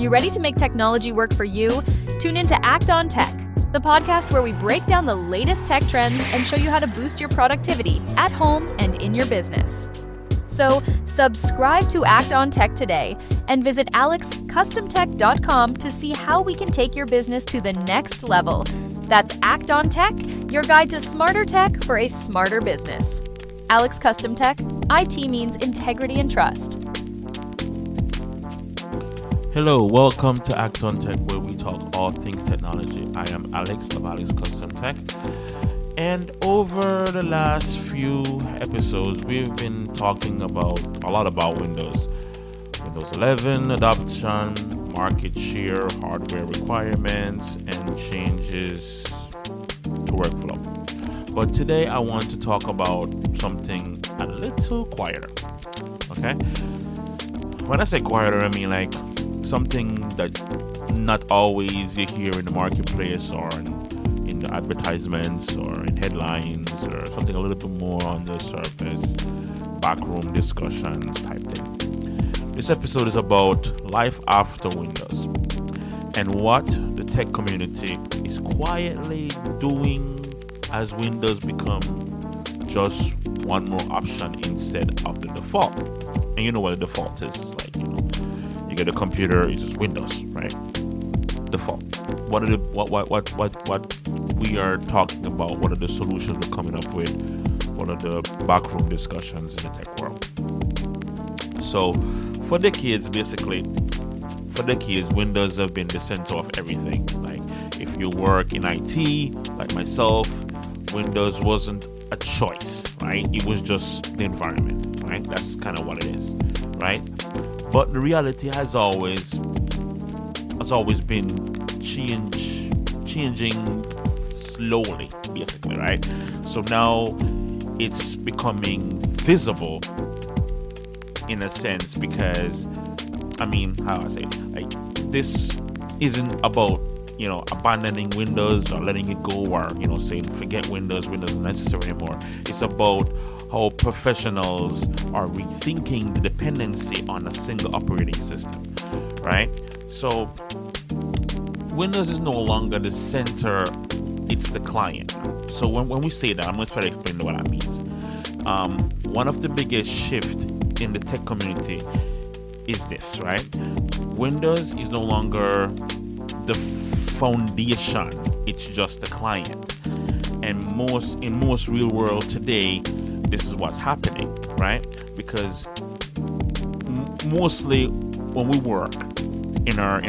you ready to make technology work for you? Tune in to Act on Tech, the podcast where we break down the latest tech trends and show you how to boost your productivity at home and in your business. So, subscribe to Act on Tech today and visit alexcustomtech.com to see how we can take your business to the next level. That's Act on Tech, your guide to smarter tech for a smarter business. Alex Custom Tech, IT means integrity and trust. Hello, welcome to Act on Tech, where we talk all things technology. I am Alex of Alex Custom Tech. And over the last few episodes, we've been talking a lot about Windows 11 adoption, market share, hardware requirements, and changes to workflow. But today I want to talk about something a little quieter. Okay? When I say quieter, I mean like something that not always you hear in the marketplace or in the advertisements or in headlines, or something a little bit more on the surface, backroom discussions type thing. This episode is about life after Windows and what the tech community is quietly doing as Windows become just one more option instead of the default. And you know what the default is. It's like, you get a computer, it's just Windows, right? Default. What we are talking about, what are the solutions we're coming up with, what are the backroom discussions in the tech world. So for decades, Windows have been the center of everything. Like if you work in IT, like myself, Windows wasn't a choice, right? It was just the environment, right? That's kind of what it is, right? But the reality has always been changing slowly, basically, right? So now it's becoming visible in a sense because, this isn't about, abandoning Windows or letting it go or, saying forget Windows isn't necessary anymore. It's about how professionals are rethinking the dependency on a single operating system, right? So Windows is no longer the center, it's the client. So when we say that, I'm going to try to explain what that means. One of the biggest shifts in the tech community is this, right? Windows is no longer the foundation, it's just the client. And in most real world today, this is what's happening, right? Because mostly when we work in our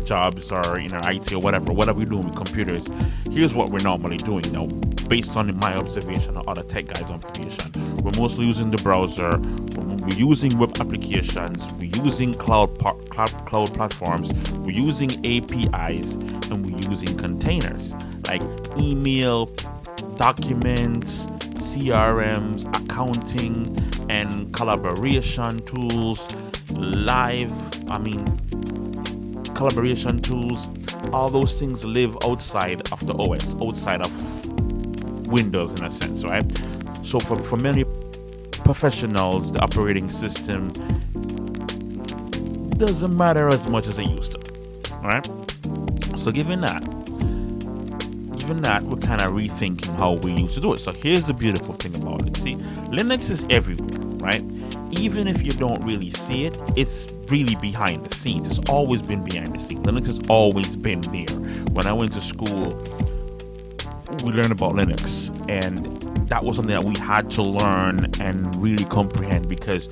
jobs or in our IT or whatever we're doing with computers, here's what we're normally doing now, based on my observation or other tech guys' observation. We're mostly using the browser, we're using web applications, we're using cloud platforms, we're using APIs, and we're using containers like email, documents, CRMs, accounting, and collaboration tools, collaboration tools. All those things live outside of the OS, outside of Windows in a sense, right? So for many professionals, the operating system doesn't matter as much as it used to, right? So given that, we're kind of rethinking how we used to do it. So here's the beautiful thing about it. See, Linux is everywhere, right? Even if you don't really see it, it's really behind the scenes. It's always been behind the scenes. Linux has always been there. When I went to school, we learned about Linux, and that was something that we had to learn and really comprehend because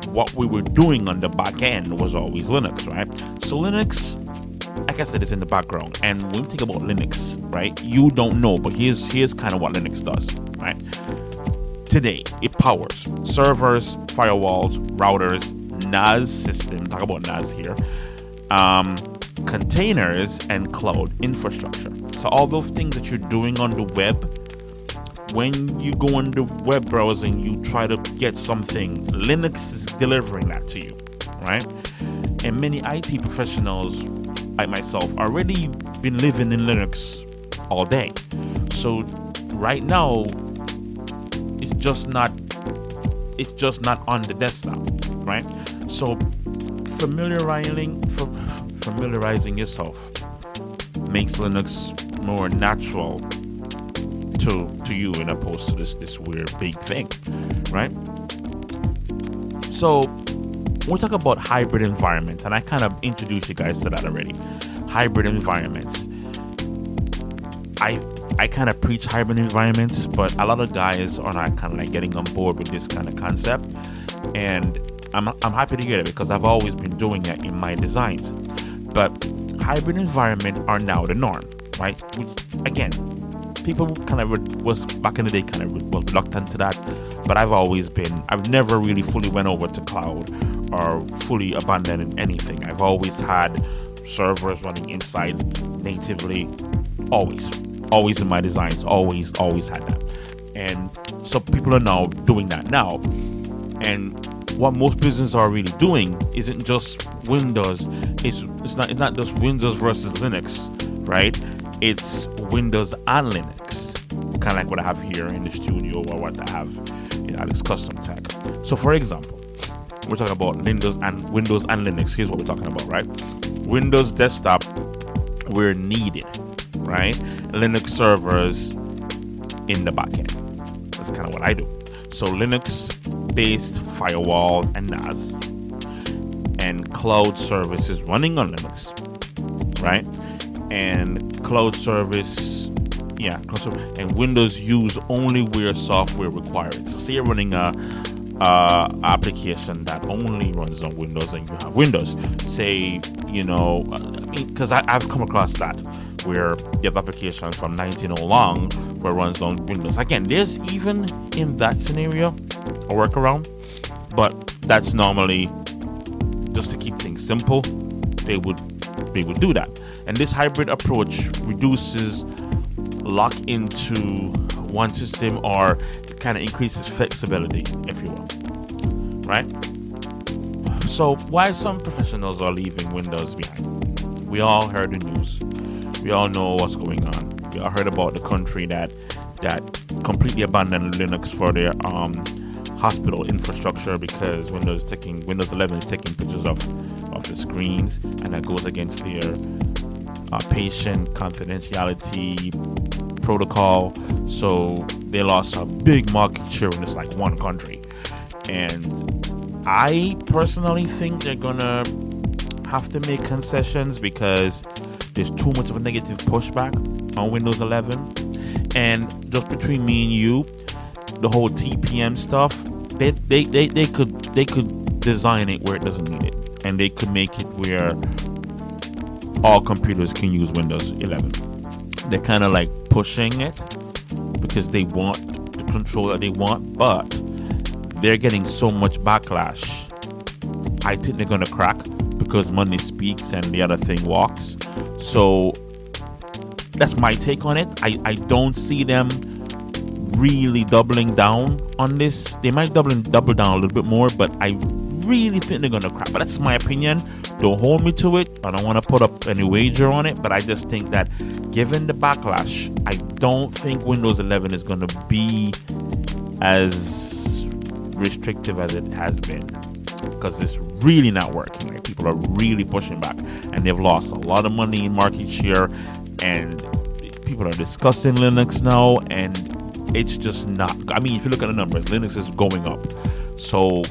what we were doing on the back end was always Linux, right? So Linux, like I said, is in the background. And when you think about Linux, right, you don't know, but here's kind of what Linux does, right? Today, it powers servers, firewalls, routers, NAS system, talk about NAS here, containers, and cloud infrastructure. So all those things that you're doing on the web, when you go on the web browser and you try to get something, Linux is delivering that to you, right? And many IT professionals like myself already been living in Linux all day. So right now, it's just not on the desktop, right? So familiarizing yourself makes Linux more natural to you, in opposed to this weird big thing, right? So we talk about hybrid environments, and I kind of introduced you guys to that already. Hybrid environments. I kind of preach hybrid environments, but a lot of guys are not kind of like getting on board with this kind of concept, and I'm happy to hear it because I've always been doing that in my designs. But hybrid environments are now the norm, right? Which, again, people kind of was back in the day kind of was reluctant to that, but I've never really fully went over to cloud or fully abandoned anything. I've always had servers running inside natively, always in my designs, always had that. And so people are now doing that now. And what most businesses are really doing isn't just Windows. It's not just Windows versus Linux, right? It's Windows and Linux, kind of like what I have here in the studio or what I have in Alex Custom Tech. So, for example, we're talking about Windows and Linux. Here's what we're talking about, right? Windows desktop where needed, right? Linux servers in the backend. That's kind of what I do. So Linux-based firewall and NAS and cloud services running on Linux, right? And cloud service, and Windows use only where software required. So say you're running a application that only runs on Windows and you have Windows. Say, because I've come across that where you have applications from 1901 where it runs on Windows. Again, there's even in that scenario a workaround, but that's normally just to keep things simple. They would do that. And this hybrid approach reduces lock into one system, or it kind of increases flexibility, if you will, right? So why some professionals are leaving Windows behind? We all heard the news. We all know what's going on. We all heard about the country that completely abandoned Linux for their hospital infrastructure because Windows 11 is taking pictures of the screens, and that goes against their patient confidentiality protocol. So they lost a big market share in this like one country. And I personally think they're gonna have to make concessions because there's too much of a negative pushback on Windows 11. And just between me and you, the whole TPM stuff, they could design it where it doesn't need it, and they could make it where all computers can use Windows 11. They're kind of like pushing it because they want the control that they want, but they're getting so much backlash. I think they're gonna crack because money speaks and the other thing walks. So that's my take on it. I don't see them really doubling down on this. They might double down a little bit more, but I really think they're gonna crack. But that's my opinion. Don't hold me to it. I don't want to put up any wager on it, but I just think that given the backlash, I don't think Windows 11 is gonna be as restrictive as it has been, because it's really not working. Right? People are really pushing back, and they've lost a lot of money in market share, and people are discussing Linux now, and it's just not. I mean, if you look at the numbers, Linux is going up, so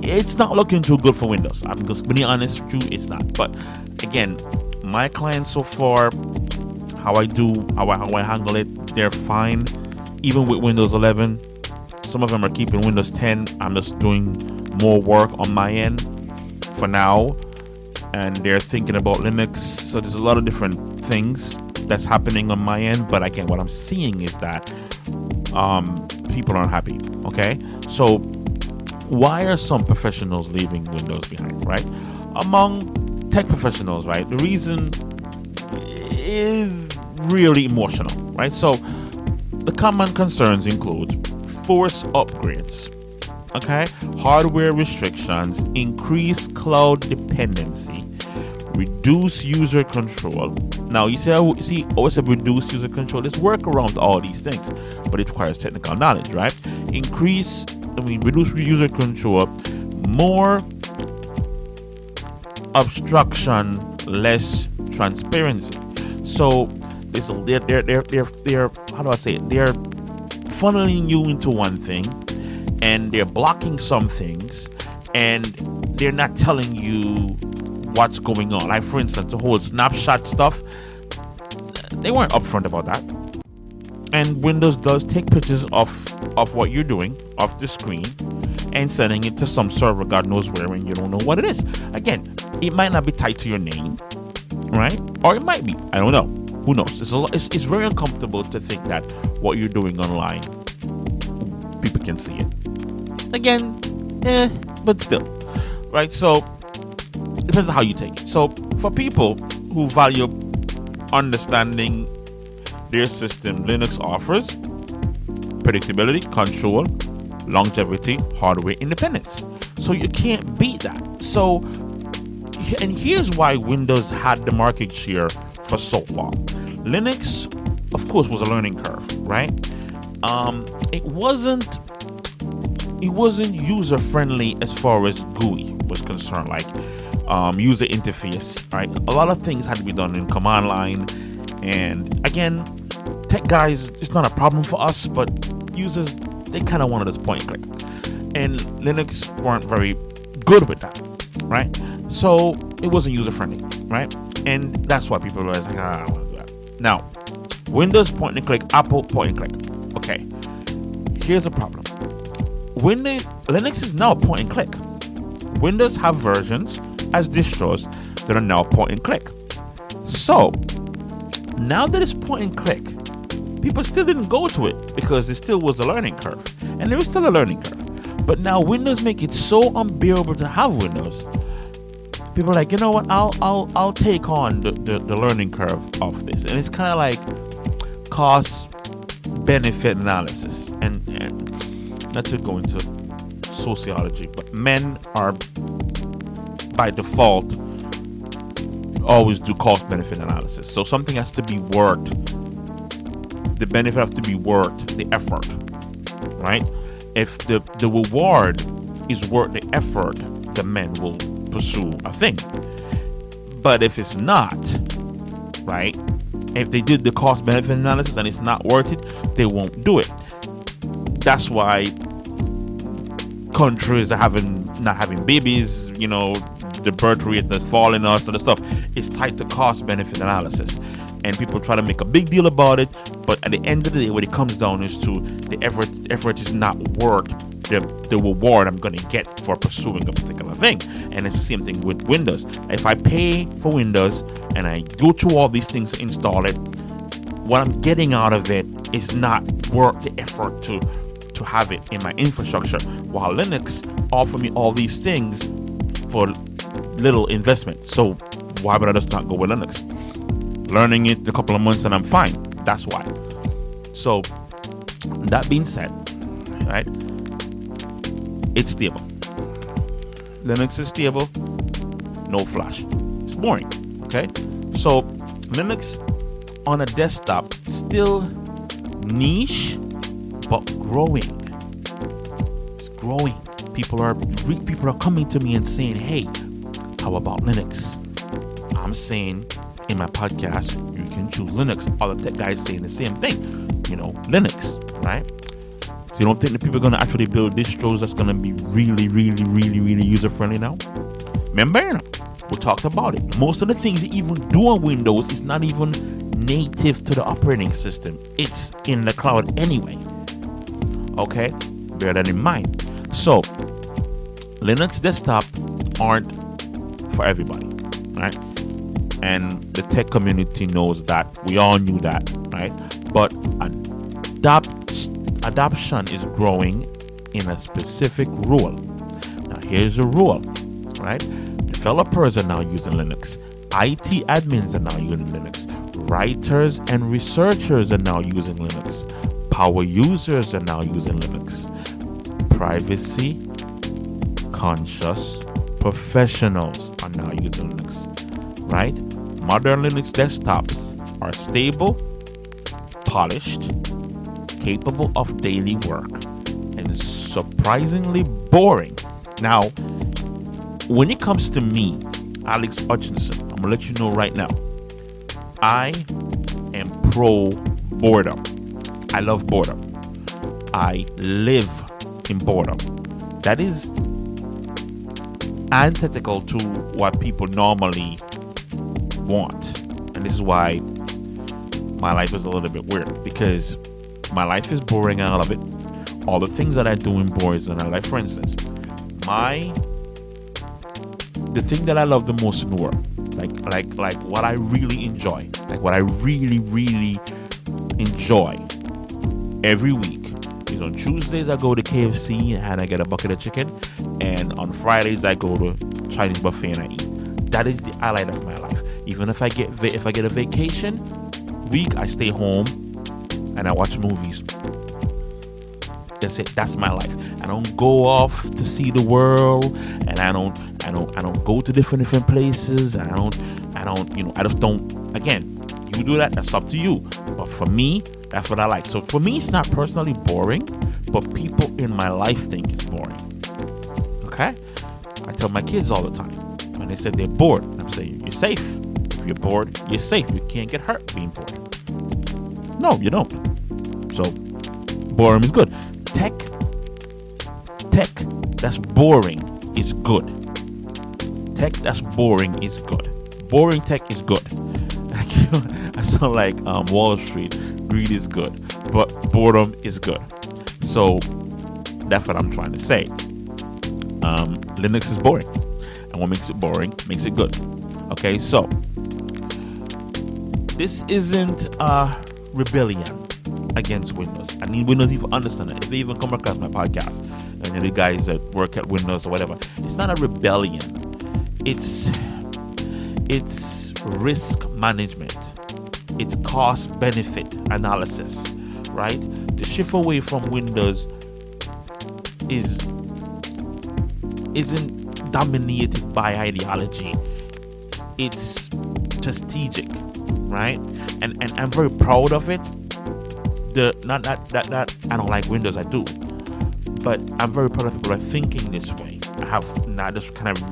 it's not looking too good for Windows. I'm just being honest with you, it's not. But again, my clients so far, how I handle it, they're fine. Even with Windows 11, some of them are keeping Windows 10. I'm just doing more work on my end for now, and they're thinking about Linux. So there's a lot of different things that's happening on my end. But again, what I'm seeing is that people aren't happy. Okay, so why are some professionals leaving Windows behind, right? Among tech professionals, right, the reason is really emotional, right? So the common concerns include forced upgrades, okay, hardware restrictions, increased cloud dependency, reduce user control. Now you always have reduced user control. There's work around all these things, but it requires technical knowledge, right? Reduce user control, more obstruction, less transparency. So they're how do I say it? They're funneling you into one thing, and they're blocking some things, and they're not telling you what's going on. Like, for instance, the whole snapshot stuff, they weren't upfront about that. And Windows does take pictures of what you're doing off the screen and sending it to some server, God knows where, and you don't know what it is. Again, it might not be tied to your name, right? Or it might be. I don't know. Who knows? It's very uncomfortable to think that what you're doing online, people can see it. Again, but still, right? So it depends on how you take it. So for people who value understanding their system, Linux offers predictability, control, longevity, hardware independence. So you can't beat that. So, and here's why Windows had the market share for so long. Linux, of course, was a learning curve, right? It wasn't user friendly as far as GUI was concerned, like user interface, right? A lot of things had to be done in command line, and again, tech guys, it's not a problem for us, but users, they kind of wanted this point and click, and Linux weren't very good with that, right? So it wasn't user friendly, right? And that's why people realize, like, I don't want to do that. Now, Windows point and click, Apple point and click. Okay, here's the problem. Linux is now point and click. Windows have versions as distros that are now point and click. So now that it's point and click, people still didn't go to it because there still was a learning curve, and there is still a learning curve. But now Windows make it so unbearable to have Windows. People are like, you know what? I'll take on the learning curve of this, and it's kind of like cost benefit analysis, and not to go into sociology, but men are by default always do cost benefit analysis. So something has to be worth, the benefit has to be worth the effort, right? If the reward is worth the effort, the men will pursue a thing. But if it's not, right, if they did the cost benefit analysis and it's not worth it, they won't do it. That's why countries are not having babies, you know, the birth rate that's falling, all sort of stuff. It's tied to cost benefit analysis, and people try to make a big deal about it, but at the end of the day, what it comes down is to the effort is not worth the reward I'm going to get for pursuing a particular thing. And it's the same thing with Windows. If I pay for Windows and I go through all these things to install it, what I'm getting out of it is not worth the effort to have it in my infrastructure, while Linux offer me all these things for little investment. So why would I just not go with Linux? Learning it a couple of months and I'm fine. That's why. So that being said, right, it's stable. Linux is stable, no flash. It's boring. Okay, so Linux on a desktop still niche, but growing. It's growing. People are coming to me and saying, "Hey, how about Linux?" I'm saying in my podcast, you can choose Linux. Other tech guys saying the same thing. You know, Linux, right? So you don't think that people are going to actually build distros that's going to be really, really, really, really user friendly now? Remember, we talked about it. Most of the things you even do on Windows is not even native to the operating system. It's in the cloud anyway. Okay, bear that in mind. So Linux desktop aren't for everybody, right? And the tech community knows that. We all knew that, right? But adoption is growing in a specific rule. Now here's the rule, right? Developers are now using Linux. IT admins are now using Linux. Writers and researchers are now using Linux. Power users are now using Linux. Privacy conscious professionals are now using Linux, right? Modern Linux desktops are stable, polished, capable of daily work, and surprisingly boring. Now, when it comes to me, Alex Hutchinson, I'm gonna let you know right now. I am pro boredom. I love boredom. I live in boredom. That is antithetical to what people normally want. And this is why my life is a little bit weird, because my life is boring and I love it. All the things that I do in boring and I like, for instance, the thing that I love the most in the world, like what I really enjoy, like what I really, really enjoy every week is on Tuesdays I go to KFC and I get a bucket of chicken, and on Fridays I go to Chinese buffet and I eat. That is the highlight of my life. Even if I get a vacation week, I stay home and I watch movies. That's it. That's my life. I don't go off to see the world, and I don't go to different places. And I just don't. Again, you do that. That's up to you. But for me, that's what I like. So for me, it's not personally boring, but people in my life think it's boring. Okay? I tell my kids all the time when they said they're bored, I'm saying you're safe. If you're bored, you're safe. You can't get hurt being bored. No, you don't. So boredom is good. Tech that's boring is good. Tech that's boring is good. Boring tech is good. I sound like Wall Street. Greed is good, but boredom is good. So that's what I'm trying to say. Linux is boring, and what makes it boring makes it good. Okay, so this isn't a rebellion against Windows. I need Windows even understand it. If they even come across my podcast, and the guys that work at Windows or whatever, it's not a rebellion. It's risk management. It's cost benefit analysis, right? The shift away from Windows isn't dominated by ideology. It's strategic, right? And I'm very proud of it. Not that I don't like Windows, I do, but I'm very proud of people that are thinking this way. I have now just kind of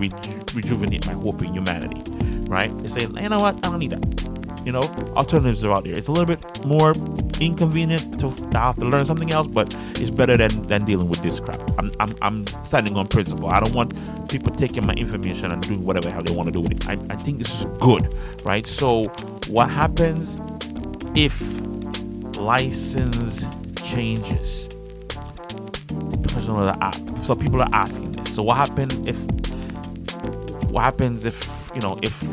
rejuvenate my hope in humanity, right? They say, you know what, I don't need that. Alternatives are out there. It's a little bit more inconvenient to have to learn something else, but it's better than dealing with this crap. I'm standing on principle. I don't want people taking my information and doing whatever the hell they want to do with it. I think this is good, right? So what happens if license changes? So people are asking this. So what happens if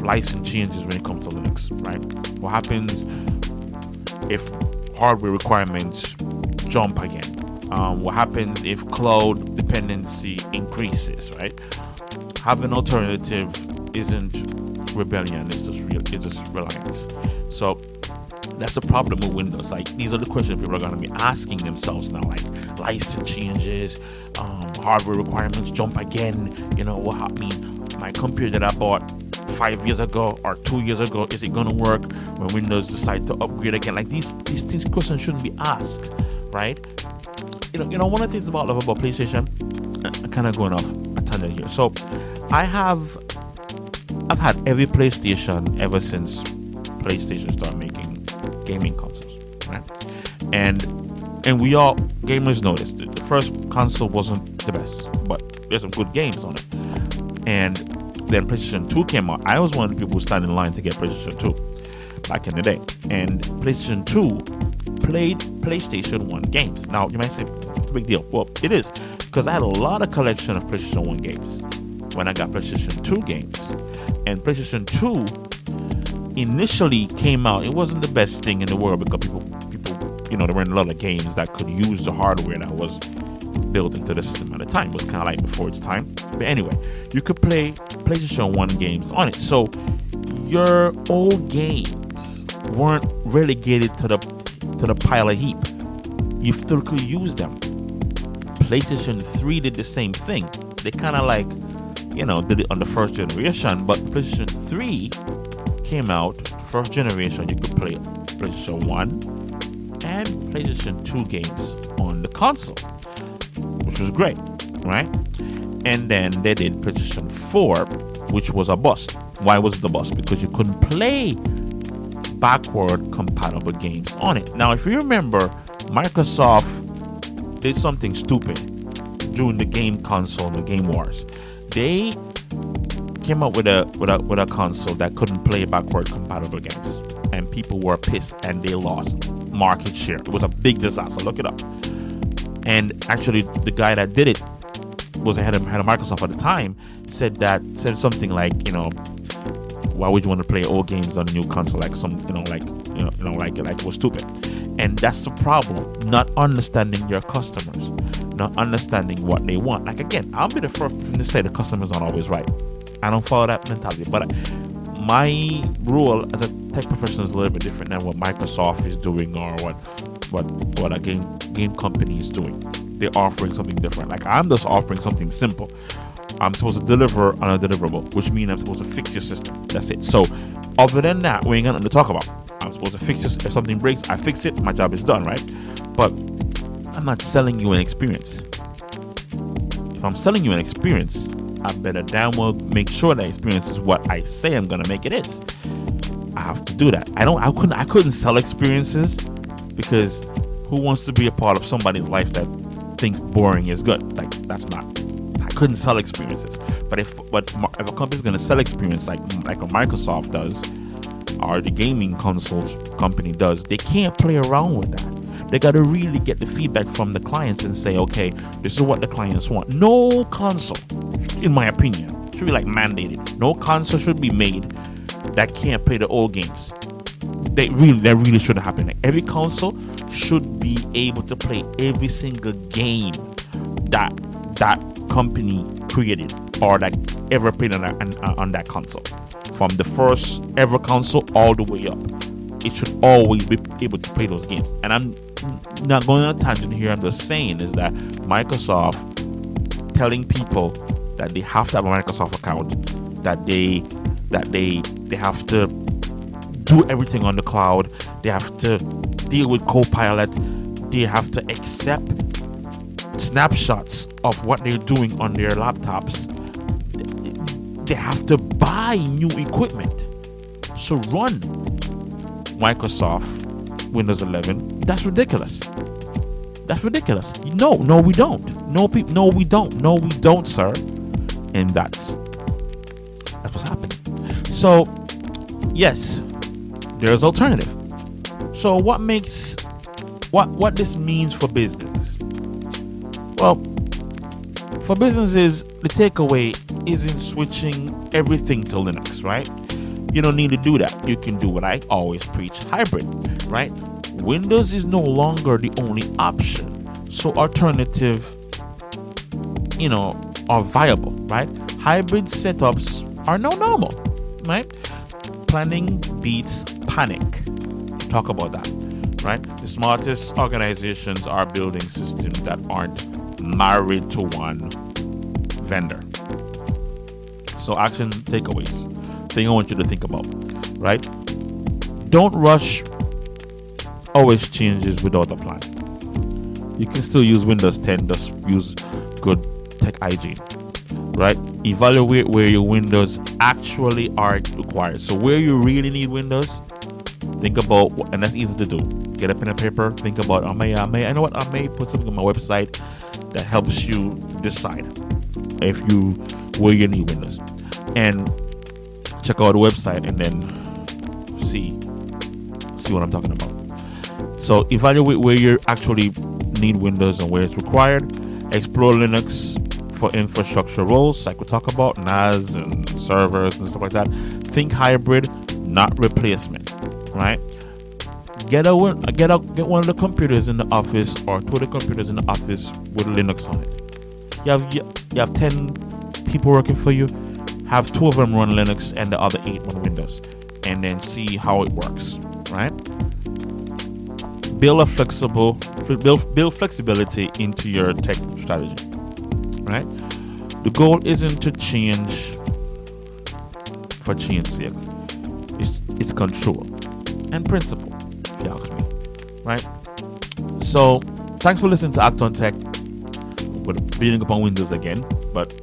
license changes when it comes to Linux, right? What happens if hardware requirements jump again? What happens if cloud dependency increases, right? Having an alternative isn't rebellion, it's just reliance. So that's the problem with Windows. Like, these are the questions people are going to be asking themselves now, like license changes, hardware requirements jump again. What I mean, my computer that I bought 5 years ago or 2 years ago, is it going to work when Windows decide to upgrade again? Like, these questions shouldn't be asked, right? One of the things I love about PlayStation, I'm kind of going off a tangent here. So I've had every PlayStation ever since PlayStation started making gaming consoles, right? And we all gamers know this. The first console wasn't the best, but there's some good games on it. And then PlayStation 2 came out. I was one of the people who stand in line to get PlayStation 2 back in the day. And PlayStation 2 played PlayStation 1 games. Now, you might say, big deal. Well, it is, because I had a lot of collection of PlayStation 1 games when I got PlayStation 2 games. And PlayStation 2 initially came out, it wasn't the best thing in the world, because people, there weren't a lot of games that could use the hardware that was built into the system at the time. It was kind of like before its time. But anyway, you could play PlayStation 1 games on it. So your old games weren't relegated to the pile of heap. You still could use them. PlayStation 3 did the same thing. They kind of like, did it on the first generation, but PlayStation 3 came out, first generation, you could play PlayStation 1 and PlayStation 2 games on the console, which was great, right? And then they did PlayStation 4, which was a bust. Why was it a bust? Because you couldn't play backward compatible games on it. Now, if you remember, Microsoft did something stupid during the game console, the Game Wars. They came up with a console that couldn't play backward compatible games, and people were pissed, and they lost market share. It was a big disaster. Look it up. And actually, the guy that did it was head of Microsoft at the time. Said something like, why would you want to play old games on a new console? Like like it was stupid. And that's the problem. Not understanding your customers, not understanding what they want. Like, again, I'll be the first to say the customers aren't always right. I don't follow that mentality, but my role as a tech professional is a little bit different than what Microsoft is doing or what a game company is doing. They're offering something different. Like, I'm just offering something simple. I'm supposed to deliver on a deliverable, which means I'm supposed to fix your system. That's it. So, other than that, we ain't got nothing to talk about. I'm supposed to fix this. If something breaks, I fix it. My job is done, right? But I'm not selling you an experience. If I'm selling you an experience, I better damn well make sure that experience is what I say I'm gonna make it is. I have to do that. I couldn't sell experiences, because who wants to be a part of somebody's life that thinks boring is good? Like, that's not. I couldn't sell experiences. But if a company's gonna sell experience like a Microsoft does, or the gaming consoles company does, they can't play around with that. They gotta really get the feedback from the clients and say, okay, this is what the clients want. No console, in my opinion, should be like mandated. No console should be made that can't play the old games. That really shouldn't happen. Like, every console should be able to play every single game that company created or that ever played on that console. From the first ever console all the way up, it should always be able to play those games. And I'm not going on a tangent here. I'm just saying is that Microsoft telling people that they have to have a Microsoft account, that they have to do everything on the cloud, they have to deal with Copilot, they have to accept snapshots of what they're doing on their laptops. They have to buy new equipment. So run Microsoft Windows 11. That's ridiculous. That's ridiculous. No, we don't. No, we don't, sir. And that's what's happening. So, yes, there's alternative. So what this means for businesses? Well, for businesses, the takeaway isn't switching everything to Linux, right? You don't need to do that. You can do what I always preach, hybrid, right? Windows is no longer the only option. So alternative, are viable, right? Hybrid setups are now normal, right? Planning beats panic. Talk about that, right? The smartest organizations are building systems that aren't married to one vendor. So action takeaways. Thing I want you to think about, right? Don't rush always changes without a plan. You can still use Windows 10, just use good tech hygiene, right? Evaluate where your Windows actually are required. So where you really need Windows, think about, and that's easy to do. Get a pen and paper, think about, I may put something on my website that helps you decide where you need Windows. And check out the website and then see what I'm talking about. So evaluate where you actually need Windows and where it's required. Explore Linux for infrastructure roles, like we talk about NAS and servers and stuff like that. Think hybrid, not replacement, right? Get one of the computers in the office or two of the computers in the office with Linux on it. You have 10 people working for you. Have 2 of them run Linux and the other 8 run Windows, and then see how it works, right? Build flexibility into your tech strategy, right? The goal isn't to change for change sake. It's control and principle, if you ask me, right? So, thanks for listening to Act on Tech. We're beating up on Windows again, but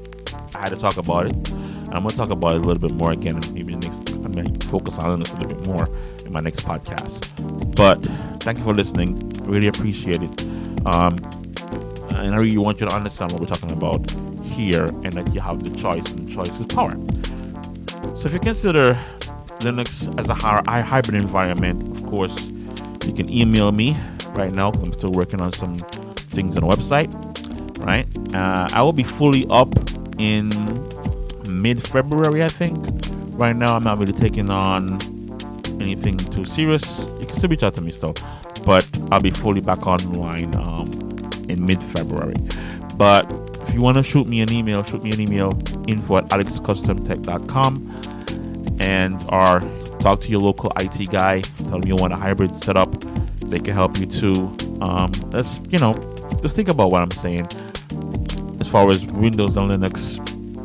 I had to talk about it. And I'm going to talk about it a little bit more again. And maybe I'm going to focus on this a little bit more in my next podcast. But thank you for listening. Really appreciate it. And I really want you to understand what we're talking about here, and that you have the choice, and choice is power. So if you consider Linux as a hybrid environment, of course, you can email me right now. I'm still working on some things on the website, right? I will be fully up in mid-February, I think. Right now, I'm not really taking on anything too serious. You can still reach out to me still, but I'll be fully back online in mid-February. But if you want to shoot me an email, info@alexcustomtech.com, or talk to your local IT guy. Tell them you want a hybrid setup. They can help you too. Just think about what I'm saying. As far as Windows and Linux,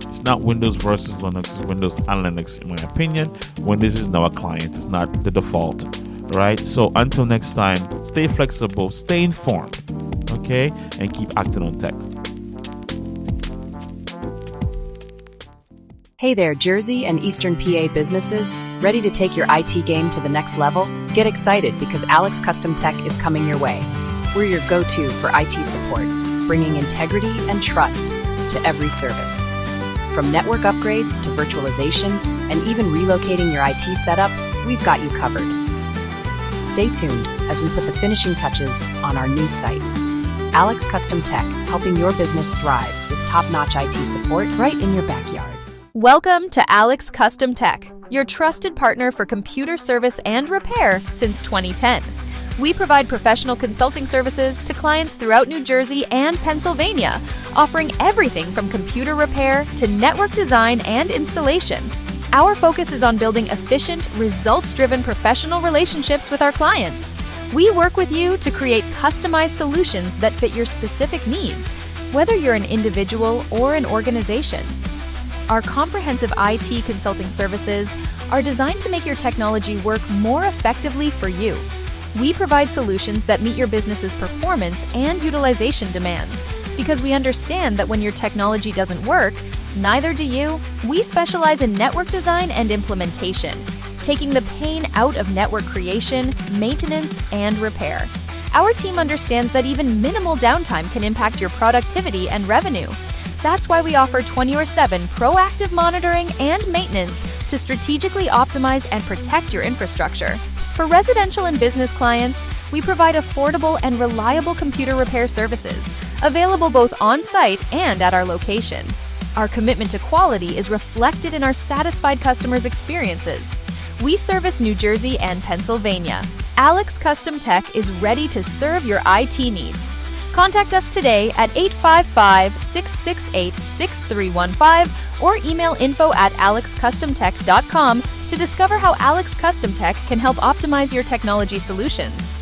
it's not Windows versus Linux, it's Windows and Linux, in my opinion. Windows is now a client, it's not the default. Right? So until next time, stay flexible, stay informed, okay? And keep acting on tech. Hey there, Jersey and Eastern PA businesses. Ready to take your IT game to the next level? Get excited because Alex Custom Tech is coming your way. We're your go-to for IT support, bringing integrity and trust to every service. From network upgrades to virtualization and even relocating your IT setup, we've got you covered. Stay tuned as we put the finishing touches on our new site. Alex Custom Tech, helping your business thrive with top-notch IT support right in your backyard. Welcome to Alex Custom Tech, your trusted partner for computer service and repair since 2010. We provide professional consulting services to clients throughout New Jersey and Pennsylvania, offering everything from computer repair to network design and installation. Our focus is on building efficient, results-driven professional relationships with our clients. We work with you to create customized solutions that fit your specific needs, whether you're an individual or an organization. Our comprehensive IT consulting services are designed to make your technology work more effectively for you. We provide solutions that meet your business's performance and utilization demands. Because we understand that when your technology doesn't work, neither do you. We specialize in network design and implementation, taking the pain out of network creation, maintenance, and repair. Our team understands that even minimal downtime can impact your productivity and revenue. That's why we offer 24/7 proactive monitoring and maintenance to strategically optimize and protect your infrastructure. For residential and business clients, we provide affordable and reliable computer repair services, available both on-site and at our location. Our commitment to quality is reflected in our satisfied customers' experiences. We service New Jersey and Pennsylvania. Alex Custom Tech is ready to serve your IT needs. Contact us today at 855-668-6315 or email info@alexcustomtech.com to discover how Alex Custom Tech can help optimize your technology solutions.